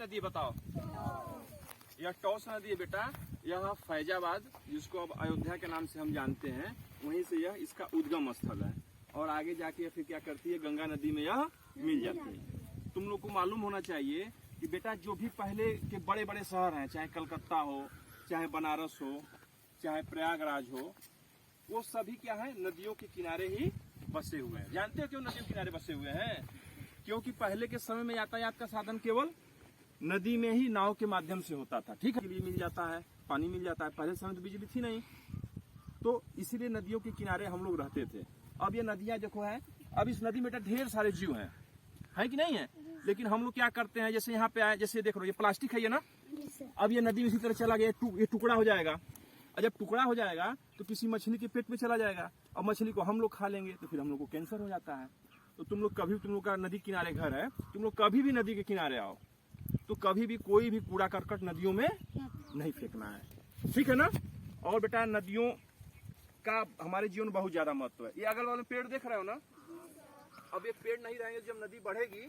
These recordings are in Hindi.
नदी है बताओ? यह टॉस नदी है बेटा। यह फैजाबाद, जिसको अब अयोध्या के नाम से हम जानते हैं, वहीं से यह इसका उद्गम स्थल है। और आगे जाके फिर क्या करती है, गंगा नदी में यह मिल जाती है। तुम लोग को मालूम होना चाहिए कि बेटा जो भी पहले के बड़े बड़े शहर हैं, चाहे कलकत्ता हो, चाहे बनारस हो, चाहे प्रयागराज हो, वो सभी क्या है, नदियों के किनारे ही बसे हुए हैं। जानते हो क्यों नदियों के किनारे बसे हुए हैं? क्योंकि पहले के समय में यातायात का साधन केवल नदी में ही नाव के माध्यम से होता था। ठीक है, बिजली मिल जाता है, पानी मिल जाता है। पहले समय तो बिजली थी नहीं, तो इसीलिए नदियों के किनारे हम लोग रहते थे। अब ये नदियां देखो है, अब इस नदी में ढेर सारे जीव हैं कि नहीं है? लेकिन हम लोग क्या करते हैं, जैसे यहाँ पे आए, जैसे देख रहे हो ये प्लास्टिक है ये ना, अब ये नदी में इसी तरह चला गया, ये टुकड़ा हो जाएगा। और जब टुकड़ा हो जाएगा तो किसी मछली के पेट में चला जाएगा, और मछली को हम लोग खा लेंगे तो फिर हम लोग को कैंसर हो जाता है। तो तुम लोग कभी, तुम लोग का नदी किनारे घर है, तुम लोग कभी भी नदी के किनारे आओ तो कभी भी कोई भी कूड़ा करकट नदियों में नहीं फेंकना है, ठीक है ना? और बेटा नदियों का हमारे जीवन में बहुत ज्यादा महत्व है। ये अगल वाले पेड़ देख रहे हो ना, अब ये पेड़ नहीं रहेंगे, जब नदी बढ़ेगी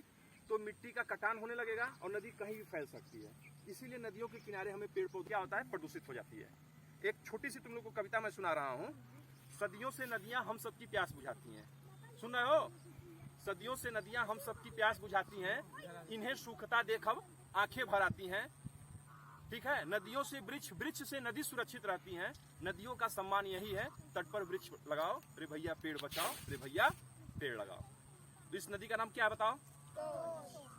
तो मिट्टी का कटान होने लगेगा और नदी कहीं भी फैल सकती है। इसीलिए नदियों के किनारे हमें पेड़ पौधे क्या होता है, प्रदूषित हो जाती है। एक छोटी सी तुम लोग को कविता मैं सुना रहा हूँ। सदियों से नदियां हम सबकी प्यास बुझाती हैं। सुन रहे हो? सदियों से नदियां हम सबकी प्यास बुझाती हैं, इन्हें सूखता देख अब आंखें भर आती हैं। ठीक है, नदियों से वृक्ष, वृक्ष से नदी सुरक्षित रहती हैं। नदियों का सम्मान यही है, तट पर वृक्ष लगाओ रे भैया, पेड़ बचाओ रे भैया, पेड़ लगाओ। तो इस नदी का नाम क्या है बताओ?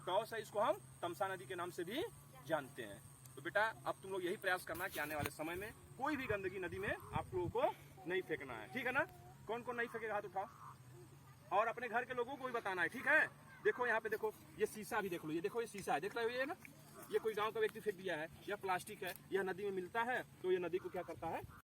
टॉस है। इसको हम तमसा नदी के नाम से भी जानते हैं। तो बेटा अब तुम लोग यही प्रयास करना कि आने वाले समय में कोई भी गंदगी नदी में आप लोगों को नहीं फेंकना है, ठीक है ना? कौन कौन नहीं फेंकेगा हाथ उठाओ, और अपने घर के लोगों को भी बताना है, ठीक है? देखो यहाँ पे देखो, ये शीशा भी देख लो, ये देखो ये शीशा है, देख रहे हो ये ना, ये कोई गांव का व्यक्ति फेंक दिया है, यह प्लास्टिक है, यह नदी में मिलता है तो ये नदी को क्या करता है,